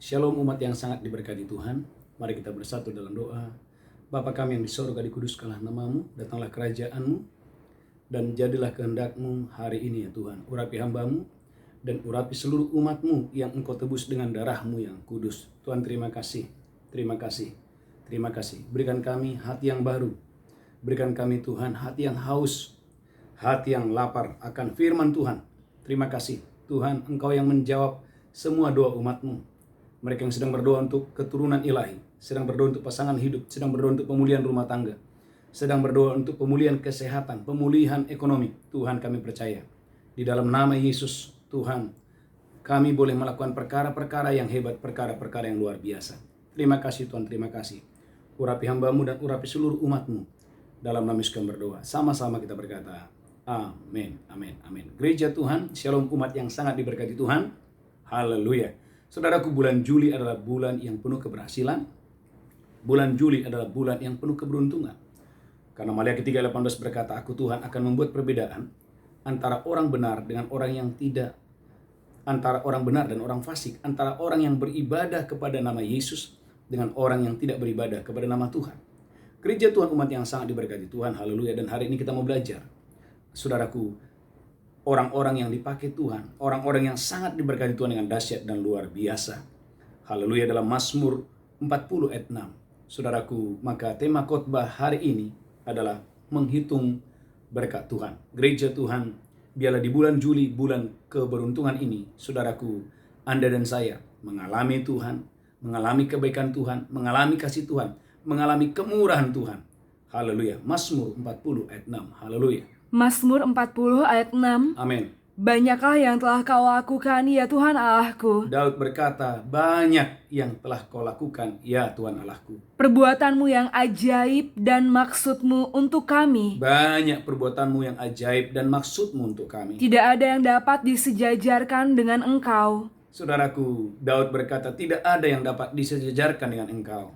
Shalom umat yang sangat diberkati Tuhan. Mari kita bersatu dalam doa. Bapa kami yang di sorga, dikuduskanlah namamu, datanglah kerajaanmu, dan jadilah kehendak-Mu hari ini ya Tuhan. Urapi hamba-Mu dan urapi seluruh umat-Mu yang Engkau tebus dengan darah-Mu yang kudus. Tuhan terima kasih, terima kasih, terima kasih. Berikan kami hati yang baru. Berikan kami Tuhan hati yang haus, hati yang lapar akan firman Tuhan. Terima kasih Tuhan, Engkau yang menjawab semua doa umat-Mu. Mereka yang sedang berdoa untuk keturunan ilahi, sedang berdoa untuk pasangan hidup, sedang berdoa untuk pemulihan rumah tangga, sedang berdoa untuk pemulihan kesehatan, pemulihan ekonomi. Tuhan, kami percaya di dalam nama Yesus, Tuhan, kami boleh melakukan perkara-perkara yang hebat, perkara-perkara yang luar biasa. Terima kasih Tuhan, terima kasih. Urapi hamba-Mu dan urapi seluruh umat-Mu. Dalam nama Yesus kami berdoa. Sama-sama kita berkata, amin, amin, amin. Gereja Tuhan, shalom umat yang sangat diberkati Tuhan. Haleluya. Saudaraku, bulan Juli adalah bulan yang penuh keberhasilan. Bulan Juli adalah bulan yang penuh keberuntungan. Karena Maliaki 3:18 berkata, aku Tuhan akan membuat perbedaan antara orang benar dengan orang yang tidak, antara orang benar dan orang fasik, antara orang yang beribadah kepada nama Yesus dengan orang yang tidak beribadah kepada nama Tuhan. Gereja Tuhan, umat yang sangat diberkati Tuhan, haleluya. Dan hari ini kita mau belajar, saudaraku, orang-orang yang dipakai Tuhan, orang-orang yang sangat diberkati Tuhan dengan dahsyat dan luar biasa. Haleluya, dalam Mazmur 40 ayat 6. Saudaraku, maka tema khotbah hari ini adalah menghitung berkat Tuhan. Gereja Tuhan, biarlah di bulan Juli, bulan keberuntungan ini, saudaraku, Anda dan saya mengalami Tuhan, mengalami kebaikan Tuhan, mengalami kasih Tuhan, mengalami kemurahan Tuhan. Haleluya. Mazmur 40 ayat 6. Haleluya. Mazmur 40 ayat 6. Amin. Banyaklah yang telah Kau lakukan, ya Tuhan Allahku. Daud berkata, banyak yang telah Kau lakukan, ya Tuhan Allahku. Perbuatan-Mu yang ajaib dan maksud-Mu untuk kami. Banyak perbuatan-Mu yang ajaib dan maksud-Mu untuk kami. Tidak ada yang dapat disejajarkan dengan Engkau. Saudaraku, Daud berkata, tidak ada yang dapat disejajarkan dengan Engkau.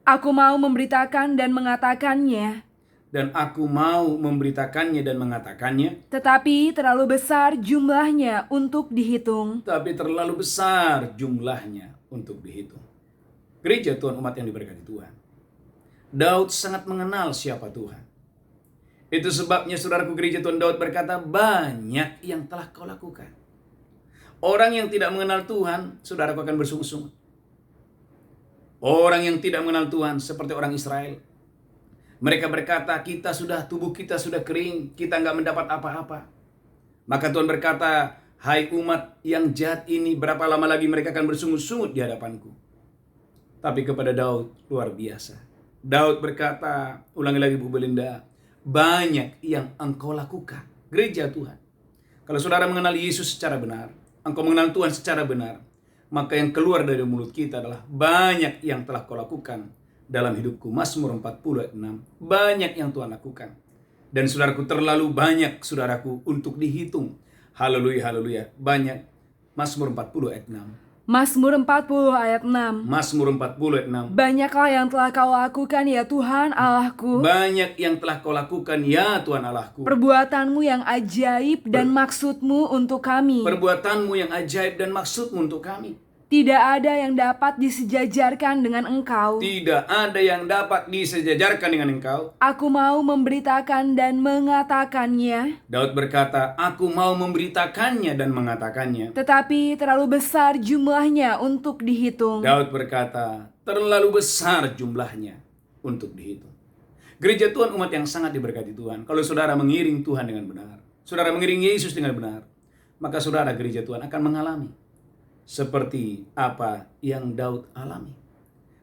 Aku mau memberitakan dan mengatakannya. Dan aku mau memberitakannya dan mengatakannya. Tetapi terlalu besar jumlahnya untuk dihitung. Tapi terlalu besar jumlahnya untuk dihitung. Gereja Tuhan, umat yang diberkati Tuhan, Daud sangat mengenal siapa Tuhan. Itu sebabnya saudaraku, gereja Tuhan, Daud berkata, banyak yang telah Kau lakukan. Orang yang tidak mengenal Tuhan, saudaraku, akan bersungut-sungut. Orang yang tidak mengenal Tuhan seperti orang Israel. Mereka berkata, tubuh kita sudah kering, kita nggak mendapat apa-apa. Maka Tuhan berkata, hai umat yang jahat ini, berapa lama lagi mereka akan bersungut-sungut di hadapanku. Tapi kepada Daud, luar biasa. Daud berkata, ulangi lagi Bu Belinda, banyak yang engkau lakukan. Gereja Tuhan, kalau saudara mengenal Yesus secara benar, engkau mengenal Tuhan secara benar, maka yang keluar dari mulut kita adalah banyak yang telah kau lakukan dalam hidupku. Mazmur 40 ayat 6. Banyak yang Tuhan lakukan. Dan saudaraku, terlalu banyak saudaraku untuk dihitung. Haleluya, haleluya. Banyak. Mazmur 40 ayat 6. Mazmur 40 ayat 6. Mazmur 40 ayat 6. Banyaklah yang telah Kau lakukan, ya Tuhan Allahku. Banyak yang telah Kau lakukan, ya Tuhan Allahku. Perbuatan-Mu yang ajaib dan maksud-Mu untuk kami. Perbuatan-Mu yang ajaib dan maksud-Mu untuk kami. Tidak ada yang dapat disejajarkan dengan Engkau. Tidak ada yang dapat disejajarkan dengan Engkau. Aku mau memberitakan dan mengatakannya. Daud berkata, aku mau memberitakannya dan mengatakannya. Tetapi terlalu besar jumlahnya untuk dihitung. Daud berkata, terlalu besar jumlahnya untuk dihitung. Gereja Tuhan, umat yang sangat diberkati Tuhan, kalau saudara mengiring Tuhan dengan benar, saudara mengiring Yesus dengan benar, maka saudara, gereja Tuhan, akan mengalami seperti apa yang Daud alami.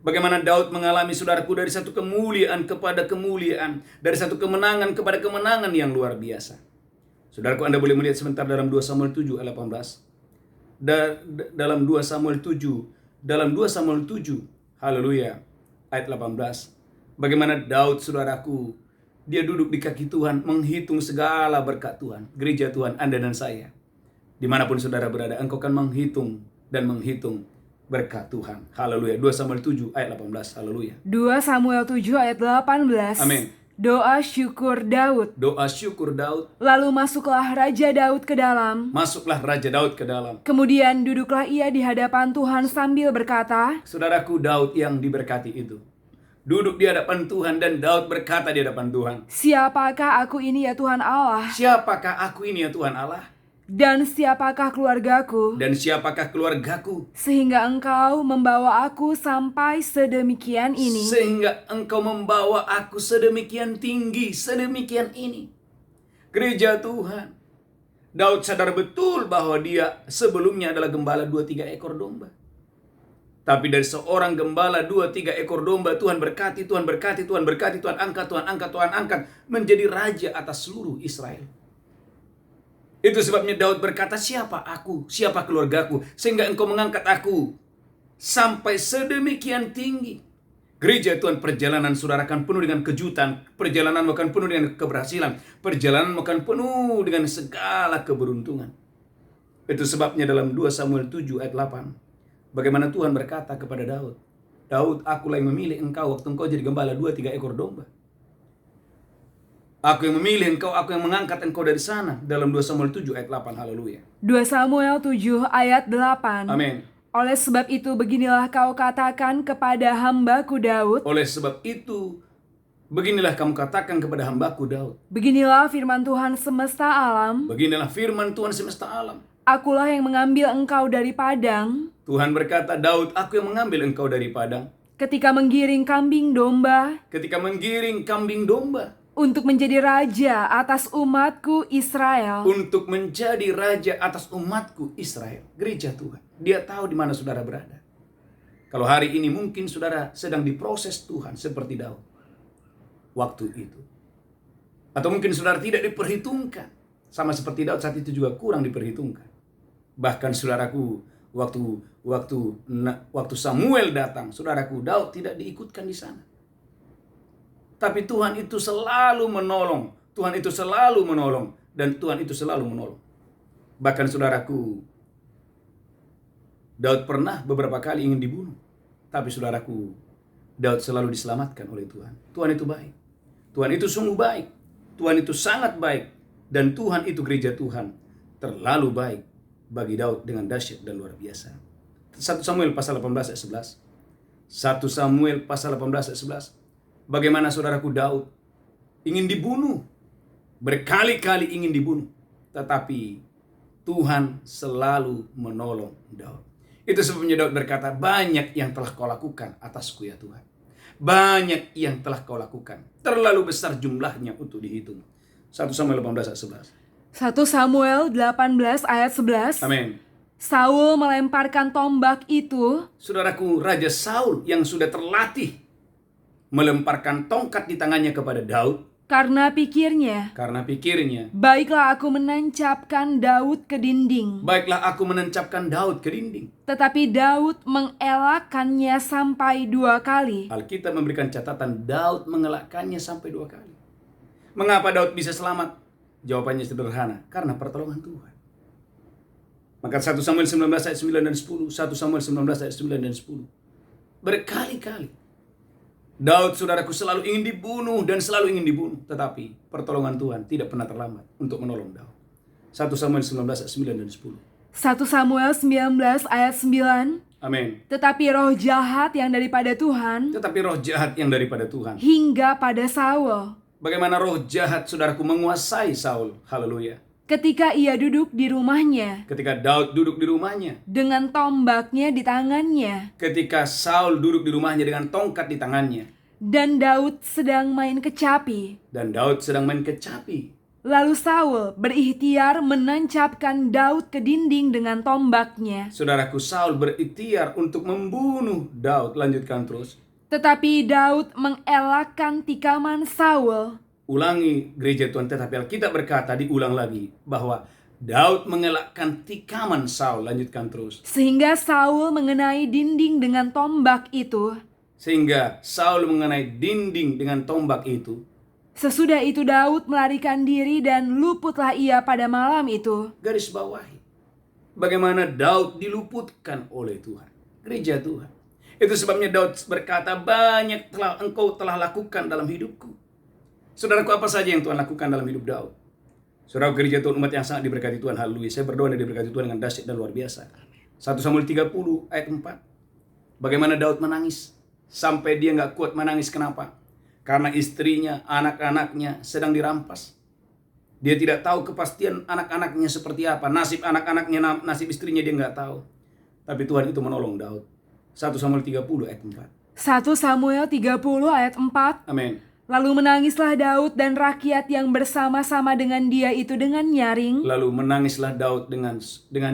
Bagaimana Daud mengalami, saudaraku, dari satu kemuliaan kepada kemuliaan, dari satu kemenangan kepada kemenangan yang luar biasa. Saudaraku, Anda boleh melihat sebentar dalam 2 Samuel 7 ayat 18. Dalam 2 Samuel 7, haleluya, ayat 18. Bagaimana Daud, saudaraku, dia duduk di kaki Tuhan, menghitung segala berkat Tuhan. Gereja Tuhan, Anda dan saya, dimanapun saudara berada, engkau akan menghitung dan menghitung berkat Tuhan. Haleluya. 2 Samuel 7 ayat 18. Haleluya. 2 Samuel 7 ayat 18. Amin. Doa syukur Daud. Doa syukur Daud. Lalu masuklah Raja Daud ke dalam. Masuklah Raja Daud ke dalam. Kemudian duduklah ia di hadapan Tuhan sambil berkata, Saudaraku, Daud yang diberkati itu duduk di hadapan Tuhan, dan Daud berkata di hadapan Tuhan, "Siapakah aku ini ya Tuhan Allah? siapakah aku ini ya Tuhan Allah? Dan siapakah keluargaku? Dan siapakah keluargaku? Sehingga engkau membawa aku sampai sedemikian ini." Sehingga engkau membawa aku sedemikian tinggi, sedemikian ini. Gereja Tuhan, Daud sadar betul bahwa dia sebelumnya adalah gembala 2-3 ekor domba. Tapi dari seorang gembala 2-3 ekor domba, Tuhan berkati, Tuhan berkati, Tuhan berkati, Tuhan angkat, Tuhan angkat, Tuhan angkat, menjadi raja atas seluruh Israel. Itu sebabnya Daud berkata, siapa aku, siapa keluargaku, sehingga engkau mengangkat aku sampai sedemikian tinggi. Gereja Tuhan, perjalanan saudara akan penuh dengan kejutan, perjalanan akan penuh dengan keberhasilan, perjalanan akan penuh dengan segala keberuntungan. Itu sebabnya dalam 2 Samuel 7 ayat 8, bagaimana Tuhan berkata kepada Daud, Daud, akulah yang memilih engkau waktu engkau jadi gembala 2-3 ekor domba. Aku yang memilih engkau, aku yang mengangkat engkau dari sana. Dalam 2 Samuel 7 ayat 8, haleluya. 2 Samuel 7 ayat 8. Amin. Oleh sebab itu beginilah kau katakan kepada hambaku Daud. Oleh sebab itu, beginilah kamu katakan kepada hambaku Daud. Beginilah firman Tuhan semesta alam. Beginilah firman Tuhan semesta alam. Akulah yang mengambil engkau dari padang. Tuhan berkata, Daud, aku yang mengambil engkau dari padang. Ketika menggiring kambing domba. Ketika menggiring kambing domba. Untuk menjadi raja atas umatku Israel. Untuk menjadi raja atas umatku Israel. Gereja Tuhan. Dia tahu di mana saudara berada. Kalau hari ini mungkin saudara sedang diproses Tuhan seperti Daud. Waktu itu. Atau mungkin saudara tidak diperhitungkan. Sama seperti Daud saat itu juga kurang diperhitungkan. Bahkan saudaraku, waktu Samuel datang, saudaraku, Daud tidak diikutkan di sana. Tapi Tuhan itu selalu menolong. Tuhan itu selalu menolong. Dan Tuhan itu selalu menolong. Bahkan saudaraku, Daud pernah beberapa kali ingin dibunuh. Tapi saudaraku, Daud selalu diselamatkan oleh Tuhan. Tuhan itu baik. Tuhan itu sungguh baik. Tuhan itu sangat baik. Dan Tuhan itu, gereja Tuhan, terlalu baik bagi Daud dengan dahsyat dan luar biasa. 1 Samuel pasal 18 ayat 11. 1 Samuel pasal 18 ayat 11. Bagaimana saudaraku Daud ingin dibunuh. Berkali-kali ingin dibunuh. Tetapi Tuhan selalu menolong Daud. Itu sebabnya Daud berkata, banyak yang telah kau lakukan atasku ya Tuhan. Banyak yang telah kau lakukan. Terlalu besar jumlahnya untuk dihitung. 1 Samuel 18 ayat 11. 1 Samuel 18 ayat 11. Amin. Saul melemparkan tombak itu. Saudaraku, Raja Saul yang sudah terlatih melemparkan tongkat di tangannya kepada Daud. Karena pikirnya, baiklah aku menancapkan Daud ke dinding. Baiklah aku menancapkan Daud ke dinding. Tetapi Daud mengelakkannya sampai 2 kali. Alkitab memberikan catatan Daud mengelakkannya sampai 2 kali. Mengapa Daud bisa selamat? Jawabannya sederhana, karena pertolongan Tuhan. Maka 1 Samuel 19 ayat 9 dan 10, 1 Samuel 19 ayat 9 dan 10. Berkali-kali Daud, saudaraku, selalu ingin dibunuh dan selalu ingin dibunuh. Tetapi pertolongan Tuhan tidak pernah terlambat untuk menolong Daud. 1 Samuel 19 ayat 9 dan 10. 1 Samuel 19 ayat 9. Amin. Tetapi roh jahat yang daripada Tuhan. Hingga pada Saul. Bagaimana roh jahat, saudaraku, menguasai Saul. Haleluya. Ketika ia duduk di rumahnya. Ketika Daud duduk di rumahnya. Dengan tombaknya di tangannya. Ketika Saul duduk di rumahnya dengan tongkat di tangannya. Dan Daud sedang main kecapi. Lalu Saul berikhtiar menancapkan Daud ke dinding dengan tombaknya. Saudaraku, Saul berikhtiar untuk membunuh Daud. Lanjutkan terus. Tetapi Daud mengelakkan tikaman Saul. Ulangi, gereja Tuhan, tetapi Alkitab berkata, diulang lagi, bahwa Daud mengelakkan tikaman Saul. Lanjutkan terus. Sehingga Saul mengenai dinding dengan tombak itu. Sesudah itu Daud melarikan diri dan luputlah ia pada malam itu. Garis bawahi. Bagaimana Daud diluputkan oleh Tuhan. Gereja Tuhan. Itu sebabnya Daud berkata, banyak engkau telah lakukan dalam hidupku. Saudaraku, apa saja yang Tuhan lakukan dalam hidup Daud? Saudara gereja Tuhan, umat yang sangat diberkati Tuhan, haleluya. Saya berdoa dan diberkati Tuhan dengan dahsyat dan luar biasa. 1 Samuel 30 ayat 4. Bagaimana Daud menangis. Sampai dia gak kuat menangis, kenapa? Karena istrinya, anak-anaknya sedang dirampas. Dia tidak tahu kepastian anak-anaknya seperti apa. Nasib anak-anaknya, nasib istrinya dia gak tahu. Tapi Tuhan itu menolong Daud. 1 Samuel 30 ayat 4. 1 Samuel 30 ayat 4. Amin. Lalu menangislah Daud dan rakyat yang bersama-sama dengan dia itu dengan nyaring. Lalu menangislah Daud dengan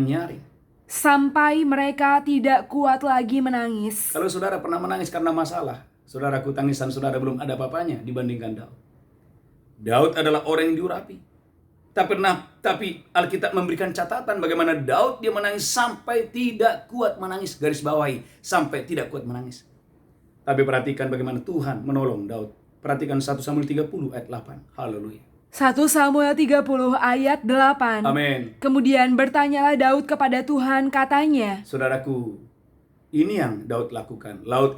nyaring. Sampai mereka tidak kuat lagi menangis. Kalau saudara pernah menangis karena masalah, saudaraku, tangisan saudara belum ada apa-apanya dibandingkan Daud. Daud adalah orang yang diurapi. Tapi Alkitab memberikan catatan bagaimana Daud dia menangis sampai tidak kuat menangis. Garis bawahi, sampai tidak kuat menangis. Tapi perhatikan bagaimana Tuhan menolong Daud. Perhatikan 1 Samuel 30 ayat 8. Haleluya. 1 Samuel 30 ayat 8. Amin. Kemudian bertanyalah Daud kepada Tuhan, katanya, saudaraku, ini yang Daud lakukan. Daud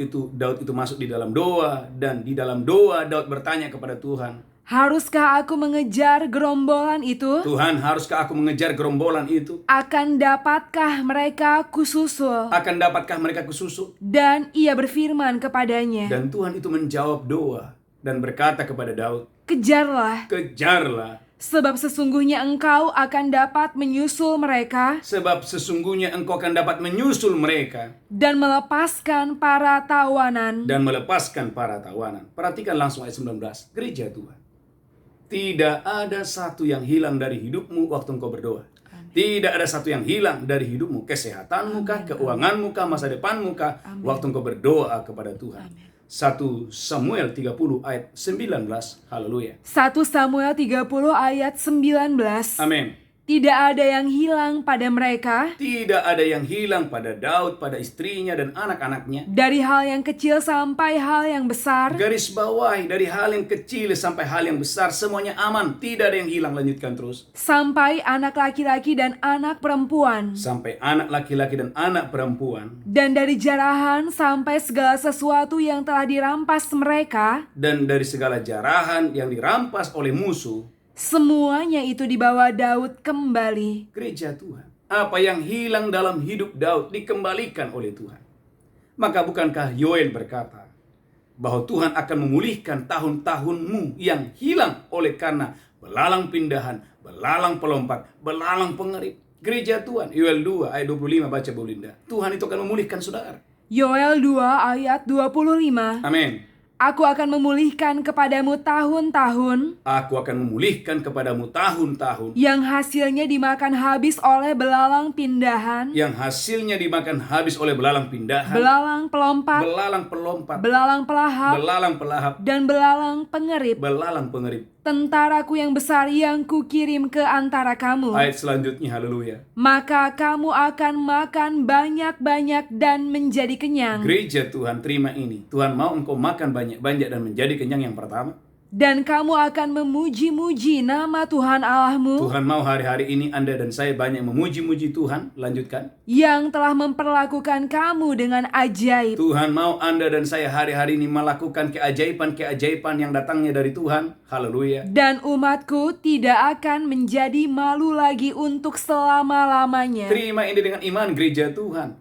itu masuk di dalam doa, dan di dalam doa Daud bertanya kepada Tuhan, haruskah aku mengejar gerombolan itu? Tuhan, haruskah aku mengejar gerombolan itu? Akan dapatkah mereka kususul? Akan dapatkah mereka kususul? Dan ia berfirman kepadanya, Dan Tuhan itu menjawab doa dan berkata kepada Daud, kejarlah, sebab sesungguhnya engkau akan dapat menyusul mereka dan melepaskan para tawanan. Perhatikan langsung ayat 19. Gereja Tuhan, tidak ada satu yang hilang dari hidupmu waktu engkau berdoa. Tidak ada satu yang hilang dari hidupmu, kesehatanmu kah, keuanganmu kah, masa depanmu kah, waktu engkau berdoa kepada Tuhan. 1 Samuel 30 ayat 19. Haleluya. 1 Samuel 30 ayat 19. Amin. Tidak ada yang hilang pada mereka. Tidak ada yang hilang pada Daud, pada istrinya dan anak-anaknya. Dari hal yang kecil sampai hal yang besar. Garis bawahi, dari hal yang kecil sampai hal yang besar, semuanya aman. Tidak ada yang hilang. Lanjutkan terus. Sampai anak laki-laki dan anak perempuan. Sampai anak laki-laki dan anak perempuan. Dan dari jarahan sampai segala sesuatu yang telah dirampas mereka. Dan dari segala jarahan yang dirampas oleh musuh. Semuanya itu dibawa Daud kembali. Gereja Tuhan, apa yang hilang dalam hidup Daud dikembalikan oleh Tuhan. Maka bukankah Yoel berkata bahwa Tuhan akan memulihkan tahun-tahunmu yang hilang oleh karena belalang pindahan, belalang pelompat, belalang pengerit. Gereja Tuhan, Yoel 2 ayat 25, baca Bu Linda. Tuhan itu akan memulihkan saudara. Yoel 2 ayat 25. Amin. Aku akan memulihkan kepadamu tahun-tahun. Aku akan memulihkan kepadamu tahun-tahun. Yang hasilnya dimakan habis oleh belalang pindahan. Yang hasilnya dimakan habis oleh belalang pindahan. Belalang pelompat. Belalang pelompat. Belalang pelahap. Belalang pelahap. Dan belalang pengerip. Belalang pengerip. Tentaraku yang besar yang kukirim ke antara kamu. Ayat selanjutnya, haleluya. Maka kamu akan makan banyak-banyak dan menjadi kenyang. Gereja Tuhan, terima ini. Tuhan mau engkau makan banyak-banyak dan menjadi kenyang yang pertama. Dan kamu akan memuji-muji nama Tuhan Allahmu. Tuhan mau hari-hari ini Anda dan saya banyak memuji-muji Tuhan. Lanjutkan. Yang telah memperlakukan kamu dengan ajaib. Tuhan mau Anda dan saya hari-hari ini melakukan keajaiban-keajaiban yang datangnya dari Tuhan. Haleluya. Dan umatku tidak akan menjadi malu lagi untuk selama-lamanya. Terima ini dengan iman, gereja Tuhan.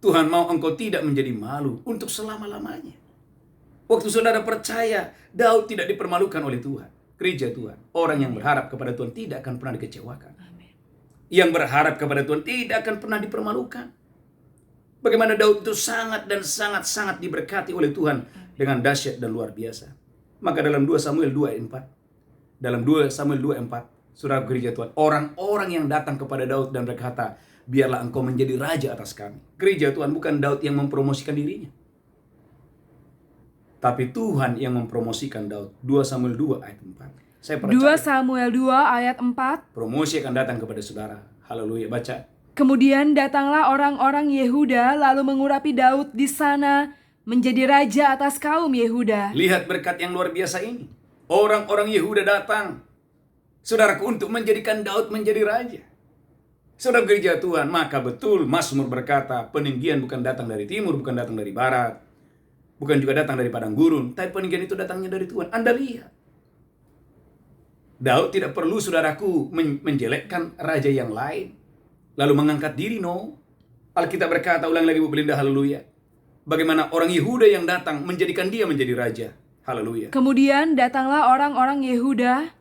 Tuhan mau engkau tidak menjadi malu untuk selama-lamanya. Waktu saudara percaya, Daud tidak dipermalukan oleh Tuhan. Gereja Tuhan, orang yang berharap kepada Tuhan tidak akan pernah dikecewakan. Amin. Yang berharap kepada Tuhan tidak akan pernah dipermalukan. Bagaimana Daud itu sangat dan sangat diberkati oleh Tuhan dengan dahsyat dan luar biasa. Maka dalam 2 Samuel 2 ayat 4, dalam 2 Samuel 2 ayat 4, saudara gereja Tuhan, orang-orang yang datang kepada Daud dan berkata, biarlah engkau menjadi raja atas kami. Gereja Tuhan, bukan Daud yang mempromosikan dirinya, tapi Tuhan yang mempromosikan Daud. 2 Samuel 2 ayat 4. Saya percaya 2 Samuel 2 ayat 4. promosi akan datang kepada saudara. Haleluya, baca. Kemudian datanglah orang-orang Yehuda lalu mengurapi Daud di sana menjadi raja atas kaum Yehuda. Lihat berkat yang luar biasa ini. Orang-orang Yehuda datang, saudaraku, untuk menjadikan Daud menjadi raja. Saudara gereja Tuhan, maka betul Mazmur berkata, peninggian bukan datang dari timur, bukan datang dari barat, bukan juga datang dari padang gurun, tapi peninggian itu datangnya dari Tuhan. Anda lihat, Daud tidak perlu saudaraku menjelekkan raja yang lain, lalu mengangkat diri. No, Alkitab berkata, ulang lagi Bu Belinda, haleluya, bagaimana orang Yehuda yang datang menjadikan dia menjadi raja. Haleluya. Kemudian datanglah orang-orang Yehuda,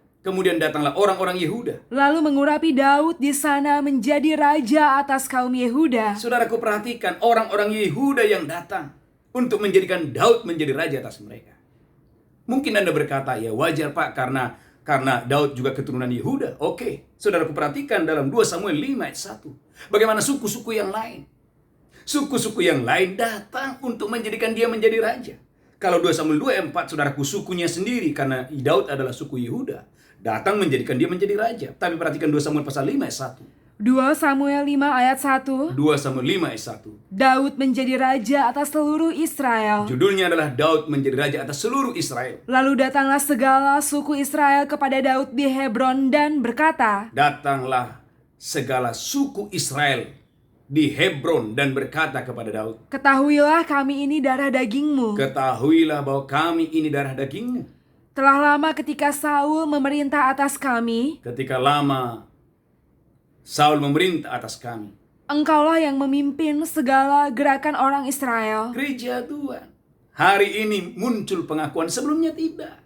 lalu mengurapi Daud di sana menjadi raja atas kaum Yehuda. Saudaraku perhatikan, orang-orang Yehuda yang datang untuk menjadikan Daud menjadi raja atas mereka. Mungkin Anda berkata, ya wajar Pak, karena Daud juga keturunan Yehuda. Oke, saudaraku perhatikan dalam 2 Samuel 5 ayat 1. Bagaimana suku-suku yang lain? Suku-suku yang lain datang untuk menjadikan dia menjadi raja. Kalau 2 Samuel 2 ayat 4, saudaraku, sukunya sendiri, karena Daud adalah suku Yehuda, datang menjadikan dia menjadi raja. Tapi perhatikan 2 Samuel pasal 5 ayat 1. 2 Samuel 5 ayat 1. 2 Samuel 5 ayat 1. Daud menjadi raja atas seluruh Israel. Judulnya adalah Daud menjadi raja atas seluruh Israel. Lalu datanglah segala suku Israel kepada Daud di Hebron dan berkata, Datanglah segala suku Israel di Hebron dan berkata kepada Daud, ketahuilah kami ini darah dagingmu. ketahuilah bahwa kami ini darah dagingmu. Telah lama ketika Saul memerintah atas kami, Ketika lama Saul memerintah atas kami. engkaulah yang memimpin segala gerakan orang Israel. Gereja Tuhan, hari ini muncul pengakuan, sebelumnya tidak.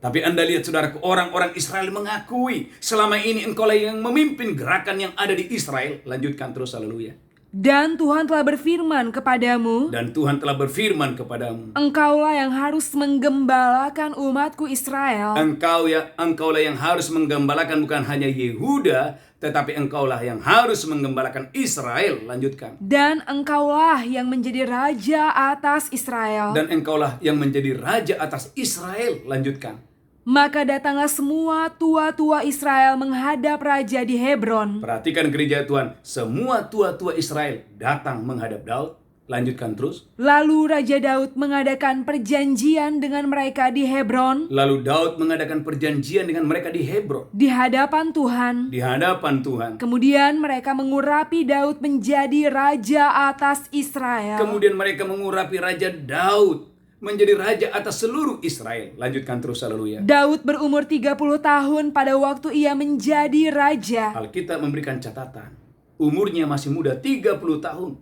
Tapi Anda lihat saudaraku, orang-orang Israel mengakui, selama ini engkaulah yang memimpin gerakan yang ada di Israel. Lanjutkan terus, haleluya. Dan Tuhan telah berfirman kepadamu, Dan Tuhan telah berfirman kepadamu, engkaulah yang harus menggembalakan umatku Israel. Engkaulah yang harus menggembalakan bukan hanya Yehuda, tetapi engkaulah yang harus menggembalakan Israel. Lanjutkan. Dan engkaulah yang menjadi raja atas Israel. Dan engkaulah yang menjadi raja atas Israel. Lanjutkan. Maka datanglah semua tua-tua Israel menghadap raja di Hebron. Perhatikan gereja Tuhan, semua tua-tua Israel datang menghadap Daud. Lanjutkan terus. Lalu Raja Daud mengadakan perjanjian dengan mereka di Hebron. Lalu Daud mengadakan perjanjian dengan mereka di Hebron. Di hadapan Tuhan. Di hadapan Tuhan. Kemudian mereka mengurapi Daud menjadi raja atas Israel. Kemudian mereka mengurapi Raja Daud menjadi raja atas seluruh Israel. Lanjutkan terus, haleluya. Daud berumur 30 tahun pada waktu ia menjadi raja. Alkitab memberikan catatan. Umurnya masih muda, 30 tahun.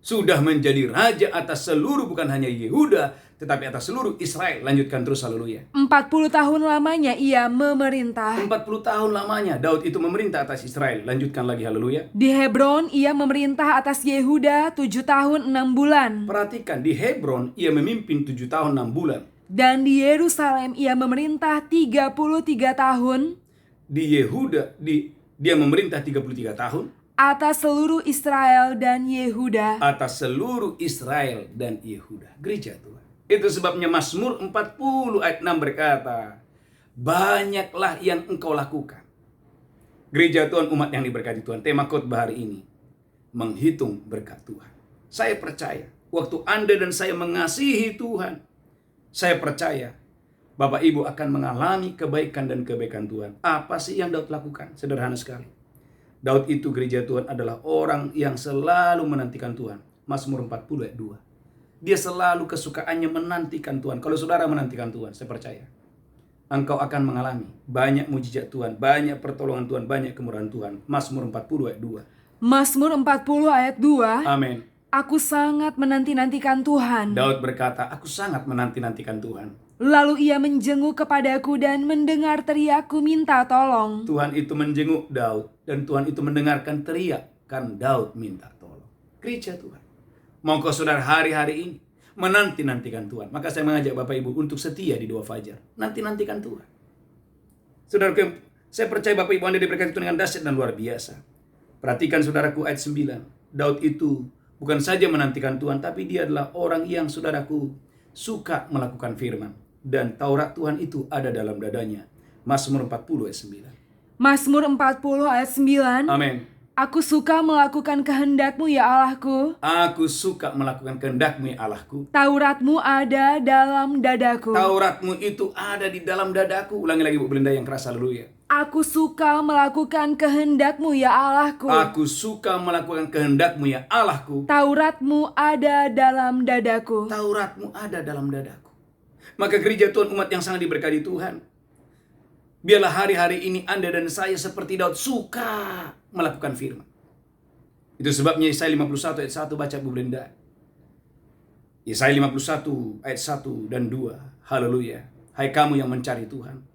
Sudah menjadi raja atas seluruh, bukan hanya Yehuda, tetapi atas seluruh Israel. Lanjutkan terus, haleluya. 40 tahun lamanya ia memerintah. 40 tahun lamanya Daud itu memerintah atas Israel. Lanjutkan lagi, haleluya. Di Hebron ia memerintah atas Yehuda 7 tahun 6 bulan. Perhatikan, di Hebron ia memimpin 7 tahun 6 bulan. Dan di Yerusalem ia memerintah 33 tahun. Di Yehuda dia memerintah 33 tahun atas seluruh Israel dan Yehuda. Atas seluruh Israel dan Yehuda. Gereja Tuhan. Itu sebabnya Mazmur 40 ayat 6 berkata, banyaklah yang engkau lakukan. Gereja Tuhan, umat yang diberkati Tuhan, tema khotbah hari ini, menghitung berkat Tuhan. Saya percaya, waktu Anda dan saya mengasihi Tuhan, saya percaya Bapak Ibu akan mengalami kebaikan dan kebaikan Tuhan. Apa sih yang Daud lakukan? Sederhana sekali. Daud itu, gereja Tuhan, adalah orang yang selalu menantikan Tuhan. Mazmur 40 ayat 2. Dia selalu kesukaannya menantikan Tuhan. Kalau saudara menantikan Tuhan, saya percaya engkau akan mengalami banyak mujizat Tuhan, banyak pertolongan Tuhan, banyak kemurahan Tuhan. Mazmur 40 ayat 2. Mazmur 40 ayat 2. Amin. Aku sangat menanti-nantikan Tuhan. Daud berkata, aku sangat menanti-nantikan Tuhan. Lalu ia menjenguk kepadaku dan mendengar teriakku minta tolong. Tuhan itu menjenguk Daud dan Tuhan itu mendengarkan teriakan Daud minta tolong. Gereja Tuhan, maukah saudara hari-hari ini menanti-nantikan Tuhan? Maka saya mengajak Bapak Ibu untuk setia di doa fajar. Nanti-nantikan Tuhan. Saudaraku, saya percaya Bapak Ibu Anda diberkati Tuhan dengan dahsyat dan luar biasa. Perhatikan saudaraku ayat 9. Daud itu bukan saja menantikan Tuhan, tapi dia adalah orang yang saudaraku suka melakukan firman. Dan Taurat Tuhan itu ada dalam dadanya. Mazmur 40 ayat 9. Mazmur 40 ayat 9. Amin. Aku suka melakukan kehendak-Mu ya Allahku. Aku suka melakukan kehendak-Mu ya Allahku. Taurat-Mu ada dalam dadaku. Taurat-Mu itu ada di dalam dadaku. Ulangi lagi Bu Belinda yang keras, haleluya. Aku suka melakukan kehendak-Mu ya Allahku. Aku suka melakukan kehendak-Mu ya Allahku. Taurat-Mu ada dalam dadaku. Taurat-Mu ada dalam dadaku. Maka gereja Tuhan, umat yang sangat diberkati Tuhan, biarlah hari-hari ini Anda dan saya seperti Daud suka melakukan firman. Itu sebabnya Yesaya 51 ayat 1 baca Bu Brenda. Yesaya 51 ayat 1 dan 2. Haleluya. Hai kamu yang mencari Tuhan.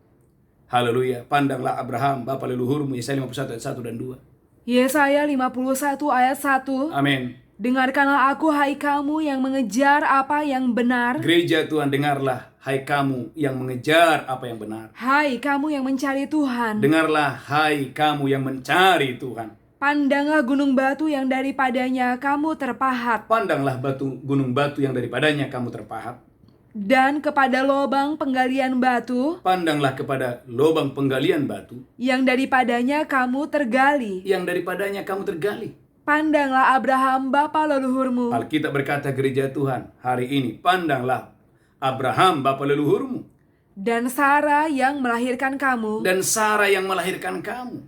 Haleluya. Pandanglah Abraham, bapa leluhurmu. Yesaya 51 ayat 1 dan 2. Yesaya 51 ayat 1. Amin. Dengarkanlah aku, hai kamu yang mengejar apa yang benar. Gereja Tuhan, dengarlah, hai kamu yang mengejar apa yang benar. Hai kamu yang mencari Tuhan. Dengarlah, hai kamu yang mencari Tuhan. Pandanglah gunung batu yang daripadanya kamu terpahat. Pandanglah gunung batu yang daripadanya kamu terpahat. Dan kepada lobang penggalian batu. Pandanglah kepada lobang penggalian batu. Yang daripadanya kamu tergali. Yang daripadanya kamu tergali. Pandanglah Abraham bapa leluhurmu. Alkitab berkata gereja Tuhan hari ini, pandanglah Abraham bapa leluhurmu. Dan Sarah yang melahirkan kamu. Dan Sarah yang melahirkan kamu.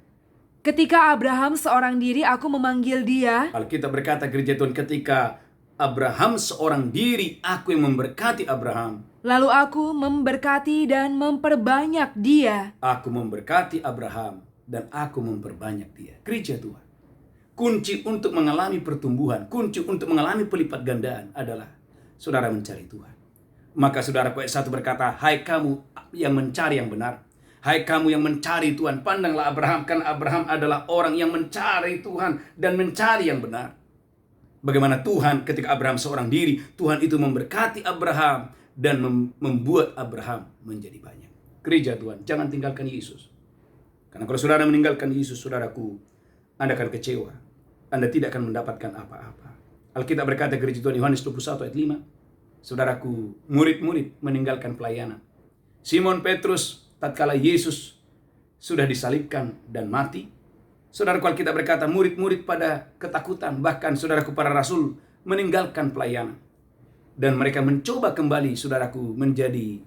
Ketika Abraham seorang diri, aku memanggil dia. Alkitab berkata gereja Tuhan, ketika Abraham seorang diri, aku yang memberkati Abraham. Lalu aku memberkati dan memperbanyak dia. Aku memberkati Abraham dan aku memperbanyak dia. Gereja Tuhan, kunci untuk mengalami pertumbuhan, kunci untuk mengalami pelipat gandaan adalah saudara mencari Tuhan. Maka saudara ayat 1 berkata, hai kamu yang mencari yang benar. Hai kamu yang mencari Tuhan, pandanglah Abraham, karena Abraham adalah orang yang mencari Tuhan dan mencari yang benar. Bagaimana Tuhan ketika Abraham seorang diri, Tuhan itu memberkati Abraham dan membuat Abraham menjadi banyak. Gereja Tuhan, jangan tinggalkan Yesus. Karena kalau saudara meninggalkan Yesus, saudaraku, Anda akan kecewa. Anda tidak akan mendapatkan apa-apa. Alkitab berkata gereja Tuhan, Yohanes 21 ayat 5. Saudaraku, murid-murid meninggalkan pelayanan. Simon Petrus, tatkala Yesus sudah disalibkan dan mati, saudaraku, Alkitab berkata murid-murid pada ketakutan. Bahkan saudaraku, para rasul meninggalkan pelayanan. Dan mereka mencoba kembali, saudaraku, menjadi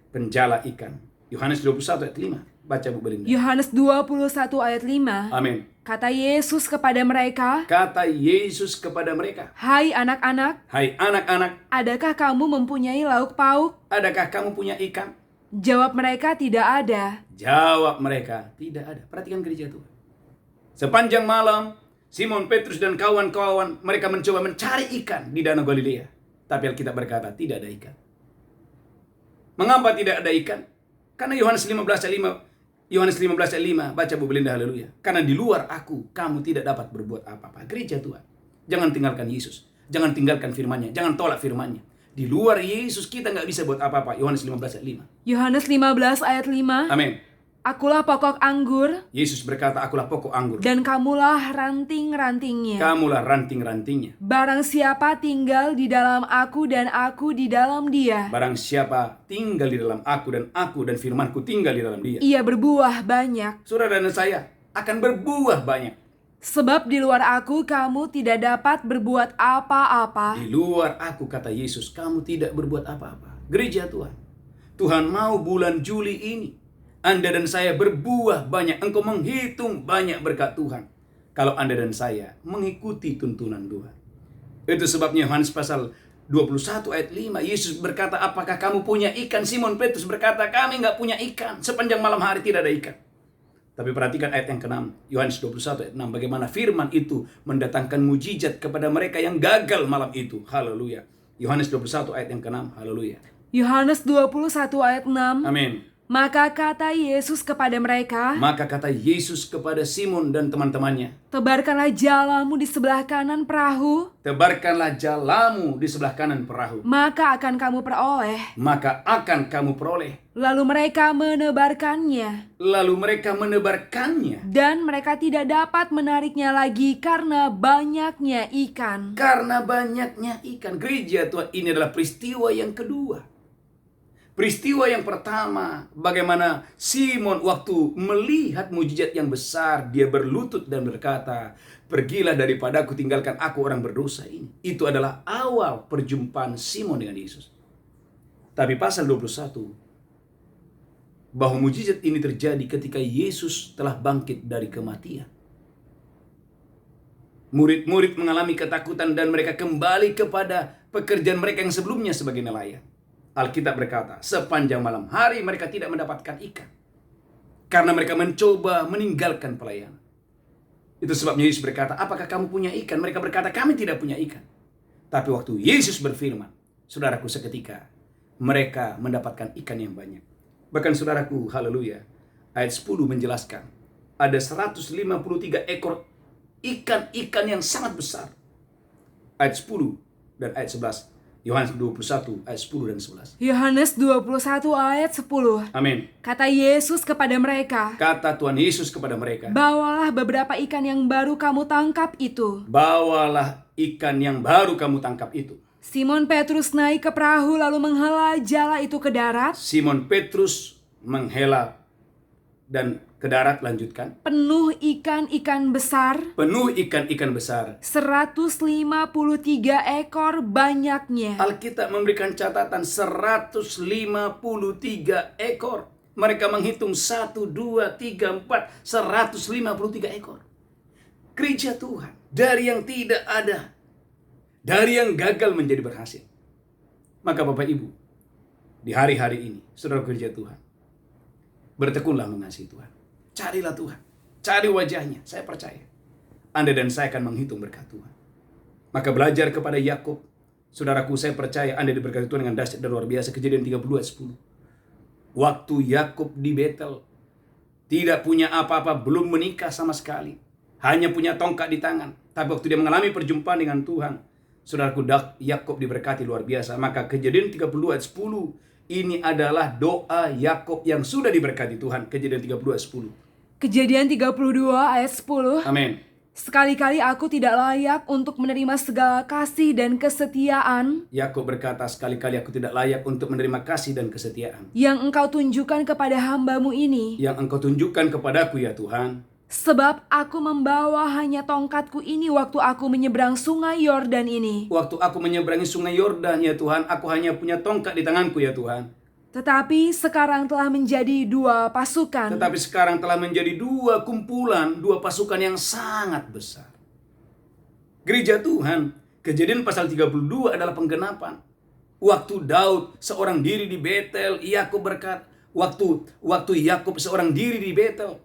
penjala ikan. Yohanes 21 ayat 5. Baca Bu Belinda. Yohanes 21 ayat 5. Amin. Kata Yesus kepada mereka. Kata Yesus kepada mereka. Hai anak-anak. Hai anak-anak. Adakah kamu mempunyai lauk pauk? Adakah kamu punya ikan? Jawab mereka, tidak ada. Jawab mereka, tidak ada. Perhatikan gereja Tuhan. Sepanjang malam, Simon Petrus dan kawan-kawan mereka mencoba mencari ikan di Danau Galilea. Tapi Alkitab berkata, tidak ada ikan. Mengapa tidak ada ikan? Karena Yohanes 15 ayat 5. Yohanes 15 ayat 5. Baca Bu Belinda, haleluya. Karena di luar aku, kamu tidak dapat berbuat apa-apa. Gereja Tuhan, jangan tinggalkan Yesus. Jangan tinggalkan firman-Nya. Jangan tolak firman-Nya. Di luar Yesus kita nggak bisa buat apa-apa. Yohanes 15 ayat 5. Yohanes 15 ayat 5. Amin. Akulah pokok anggur. Yesus berkata, akulah pokok anggur. Dan kamulah ranting-rantingnya. Kamulah ranting-rantingnya. Barang siapa tinggal di dalam aku dan aku di dalam dia. Barang siapa tinggal di dalam aku dan firmanku tinggal di dalam dia. Ia berbuah banyak. Saudara dan saya akan berbuah banyak. Sebab di luar aku kamu tidak dapat berbuat apa-apa. Di luar aku, kata Yesus, kamu tidak berbuat apa-apa. Gereja Tuhan, Tuhan mau bulan Juli ini Anda dan saya berbuah banyak. Engkau menghitung banyak berkat Tuhan kalau Anda dan saya mengikuti tuntunan Tuhan. Itu sebabnya Yohanes pasal 21 ayat 5, Yesus berkata, apakah kamu punya ikan? Simon Petrus berkata, kami nggak punya ikan. Sepanjang malam hari tidak ada ikan. Tapi perhatikan ayat yang ke-6, Yohanes 21 ayat 6, bagaimana firman itu mendatangkan mujizat kepada mereka yang gagal malam itu. Haleluya. Yohanes 21 ayat yang ke-6, haleluya. Yohanes 21 ayat 6. Amin. Maka kata Yesus kepada mereka. Maka kata Yesus kepada Simon dan teman-temannya. Tebarkanlah jalamu di sebelah kanan perahu. Tebarkanlah jalamu di sebelah kanan perahu. Maka akan kamu peroleh. Maka akan kamu peroleh. Lalu mereka menebarkannya. Lalu mereka menebarkannya. Dan mereka tidak dapat menariknya lagi karena banyaknya ikan. Karena banyaknya ikan. Gereja Tuhan, ini adalah peristiwa yang kedua. Peristiwa yang pertama, bagaimana Simon waktu melihat mujizat yang besar, dia berlutut dan berkata, pergilah daripadaku, tinggalkan aku orang berdosa ini. Itu adalah awal perjumpaan Simon dengan Yesus. Tapi pasal 21, bahwa mujizat ini terjadi ketika Yesus telah bangkit dari kematian. Murid-murid mengalami ketakutan dan mereka kembali kepada pekerjaan mereka yang sebelumnya sebagai nelayan. Alkitab berkata, sepanjang malam hari mereka tidak mendapatkan ikan, karena mereka mencoba meninggalkan pelayanan. Itu sebabnya Yesus berkata, apakah kamu punya ikan? Mereka berkata, kami tidak punya ikan. Tapi waktu Yesus berfirman, saudaraku, seketika mereka mendapatkan ikan yang banyak. Bahkan saudaraku, haleluya, ayat 10 menjelaskan, ada 153 ekor ikan-ikan yang sangat besar. Ayat 10 dan ayat 11. Yohanes 21 ayat 10 dan 11. Yohanes 21 ayat 10. Amin. Kata Yesus kepada mereka, Kata Tuhan Yesus kepada mereka, bawalah beberapa ikan yang baru kamu tangkap itu. bawalah ikan yang baru kamu tangkap itu. Simon Petrus naik ke perahu lalu menghela jala itu ke darat. Simon Petrus menghela dan ke darat, lanjutkan. Penuh ikan-ikan besar. Penuh ikan-ikan besar. 153 ekor banyaknya. Alkitab memberikan catatan 153 ekor. Mereka menghitung 1, 2, 3, 4, 153 ekor. Gereja Tuhan, dari yang tidak ada, dari yang gagal menjadi berhasil. Maka Bapak Ibu, di hari-hari ini, saudara gereja Tuhan, bertekunlah mengasihi Tuhan. Carilah Tuhan, cari wajahnya. Saya percaya Anda dan saya akan menghitung berkat Tuhan. Maka belajar kepada Yakub. Saudaraku, saya percaya Anda diberkati Tuhan dengan dahsyat dan luar biasa. Kejadian 32 ayat 10. Waktu Yakub di Betel, tidak punya apa-apa, belum menikah sama sekali, hanya punya tongkat di tangan. Tapi waktu dia mengalami perjumpaan dengan Tuhan, saudaraku, Yakub diberkati luar biasa. Maka Kejadian 32 ayat 10 ini adalah doa Yakub yang sudah diberkati Tuhan. Kejadian 32 ayat 10. Kejadian 32 ayat 10. Amin. Sekali-kali aku tidak layak untuk menerima segala kasih dan kesetiaan Yakub berkata, sekali-kali aku tidak layak untuk menerima kasih dan kesetiaan yang engkau tunjukkan kepada hamba-Mu ini. yang engkau tunjukkan kepadaku, ya Tuhan. Sebab aku membawa hanya tongkatku ini waktu aku menyeberang sungai Yordan ini. Waktu aku menyeberangi sungai Yordan, ya Tuhan, aku hanya punya tongkat di tanganku, ya Tuhan. Tetapi sekarang telah menjadi 2 pasukan. Tetapi sekarang telah menjadi 2 kumpulan, 2 pasukan yang sangat besar. Gereja Tuhan, Kejadian pasal 32 adalah penggenapan. Waktu Daud seorang diri di Betel, Yakub berkata, waktu Yakub seorang diri di Betel,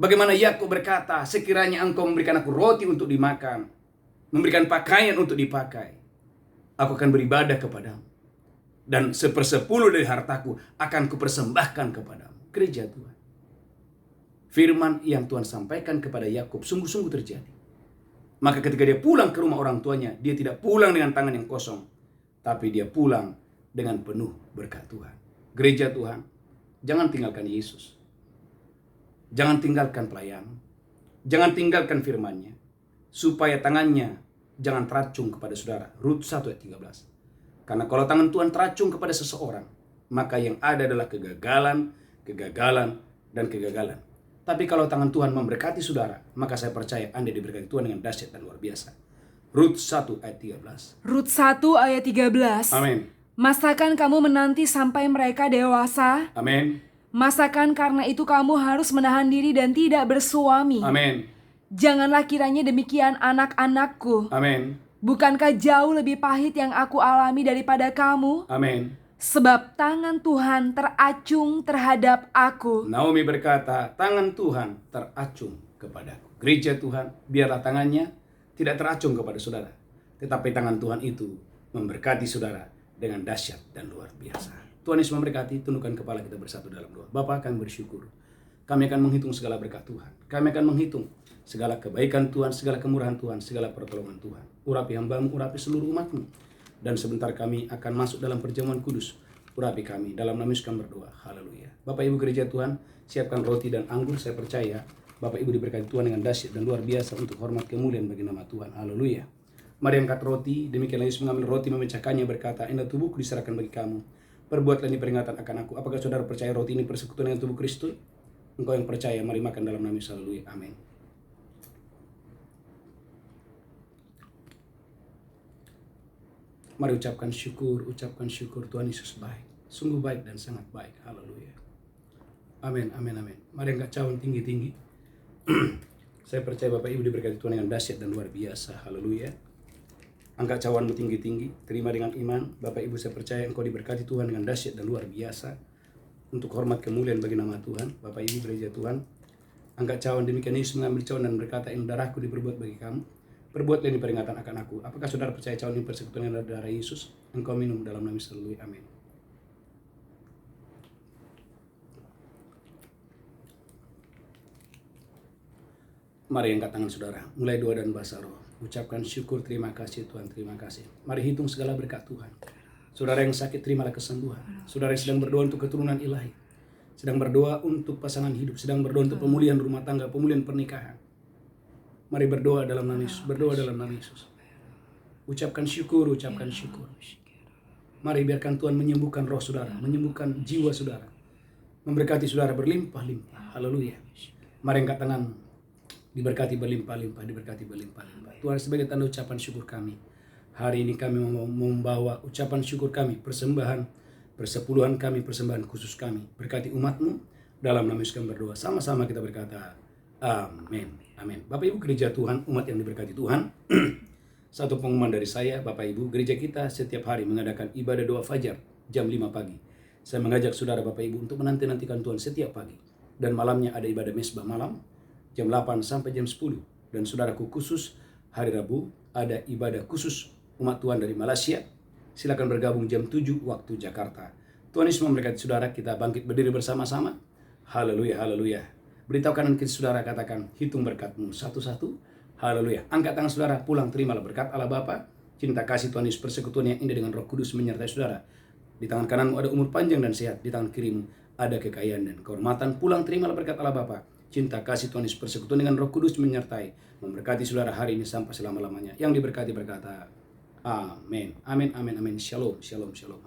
bagaimana Yakub berkata, sekiranya engkau memberikan aku roti untuk dimakan, memberikan pakaian untuk dipakai, aku akan beribadah kepadamu. Dan 1/10 dari hartaku akan kupersembahkan kepadamu. Gereja Tuhan, firman yang Tuhan sampaikan kepada Yakub sungguh-sungguh terjadi. Maka ketika dia pulang ke rumah orang tuanya, dia tidak pulang dengan tangan yang kosong, tapi dia pulang dengan penuh berkat Tuhan. Gereja Tuhan, jangan tinggalkan Yesus. Jangan tinggalkan pelayan. Jangan tinggalkan firman-Nya, supaya tangannya jangan teracung kepada saudara. Rut 1 ayat 13. Karena kalau tangan Tuhan teracung kepada seseorang, maka yang ada adalah kegagalan, dan kegagalan. Tapi kalau tangan Tuhan memberkati saudara, maka saya percaya Anda diberkati Tuhan dengan dahsyat dan luar biasa. Rut 1 ayat 13. Rut 1 ayat 13. Amin. Masakan kamu menanti sampai mereka dewasa? Amin. Masakan karena itu kamu harus menahan diri dan tidak bersuami? Amin. Janganlah kiranya demikian anak-anakku. Amin. Bukankah jauh lebih pahit yang aku alami daripada kamu? Amin. Sebab tangan Tuhan teracung terhadap aku. Naomi berkata, tangan Tuhan teracung kepadaku. Gereja Tuhan, biarlah tangannya tidak teracung kepada saudara, tetapi tangan Tuhan itu memberkati saudara dengan dahsyat dan luar biasa. Tuhan Yesus memberkati. Tundukkan kepala kita bersatu dalam doa. Bapa, akan bersyukur. Kami akan menghitung segala berkat Tuhan. Kami akan menghitung segala kebaikan Tuhan, segala kemurahan Tuhan, segala pertolongan Tuhan. Urapi hamba-Mu, urapi seluruh umat-Mu. Dan sebentar kami akan masuk dalam perjamuan kudus. Urapi kami, dalam nama Yesus kami berdoa. Haleluya. Bapak Ibu gereja Tuhan, siapkan roti dan anggur. Saya percaya Bapak Ibu diberkati Tuhan dengan dahsyat dan luar biasa untuk hormat kemuliaan bagi nama Tuhan. Haleluya. Mari angkat roti. Demikianlah Yesus mengambil roti, memecahkannya, berkata, inilah tubuhku diserahkan bagi kamu. Perbuatlah ini peringatan akan aku. Apakah saudara percaya roti ini persekutuan dengan tubuh Kristus? Engkau yang percaya, mari makan dalam nama Yesus. Haleluya. Amin. Mari ucapkan syukur Tuhan Yesus baik. Sungguh baik dan sangat baik. Haleluya. Amin, amin, amin. Mari angkat cawan tinggi-tinggi. Saya percaya Bapak Ibu diberkati Tuhan dengan dahsyat dan luar biasa. Haleluya. Angkat cawanmu tinggi-tinggi. Terima dengan iman. Bapak Ibu, saya percaya engkau diberkati Tuhan dengan dahsyat dan luar biasa. Untuk hormat kemuliaan bagi nama Tuhan. Bapak Ibu gereja Tuhan. Angkat cawan, demikian Yesus mengambil cawan dan berkata, ini darahku diperbuat bagi kamu. Perbuatlah ini peringatan akan aku. Apakah saudara percaya cawan ini persekutuan dengan darah Yesus? Engkau minum dalam nama Yesus. Haleluya. Amin. Mari angkat tangan saudara, mulai doa dan bahasa roh. Ucapkan syukur, terima kasih Tuhan, terima kasih. Mari hitung segala berkat Tuhan. Saudara yang sakit, terimalah kesembuhan. Saudara yang sedang berdoa untuk keturunan ilahi, sedang berdoa untuk pasangan hidup, sedang berdoa untuk pemulihan rumah tangga, pemulihan pernikahan. Mari berdoa dalam nama Yesus, berdoa dalam nama Yesus. Ucapkan syukur, ucapkan syukur. Mari biarkan Tuhan menyembuhkan roh saudara, menyembuhkan jiwa saudara, memberkati saudara berlimpah-limpah. Haleluya. Mari angkat tangan. Diberkati berlimpah-limpah, diberkati berlimpah-limpah. Tuhan, sebagai tanda ucapan syukur kami, hari ini kami membawa ucapan syukur kami, persembahan, persepuluhan kami, persembahan khusus kami. Berkati umat-Mu, dalam nama Yesus kami berdoa. Sama-sama kita berkata, amin, amin. Bapak Ibu gereja Tuhan, umat yang diberkati Tuhan, satu pengumuman dari saya, Bapak Ibu, gereja kita setiap hari mengadakan ibadah doa fajar, jam 5 pagi. Saya mengajak saudara Bapak Ibu untuk menanti-nantikan Tuhan setiap pagi. Dan malamnya ada ibadah mesbah malam, jam 8 sampai jam 10. Dan saudaraku khusus, hari Rabu ada ibadah khusus umat Tuhan dari Malaysia. Silakan bergabung jam 7 waktu Jakarta. Tuhan Yesus memberkati saudara, kita bangkit berdiri bersama-sama. Haleluya, haleluya. Beritahu kanan kiri saudara, katakan, hitung berkatmu satu-satu. Haleluya. Angkat tangan saudara, pulang terimalah berkat Allah Bapa, cinta kasih Tuhan Yesus, persekutuan yang indah dengan Roh Kudus menyertai saudara. Di tangan kananmu ada umur panjang dan sehat, di tangan kirimu ada kekayaan dan kehormatan. Pulang terimalah berkat Allah Bapa, cinta kasih Tuhan Yesus, persekutuan dengan Roh Kudus menyertai, memberkati saudara hari ini sampai selama-lamanya. Yang diberkati berkata, amin, amin, amin, amin. Shalom, shalom, shalom.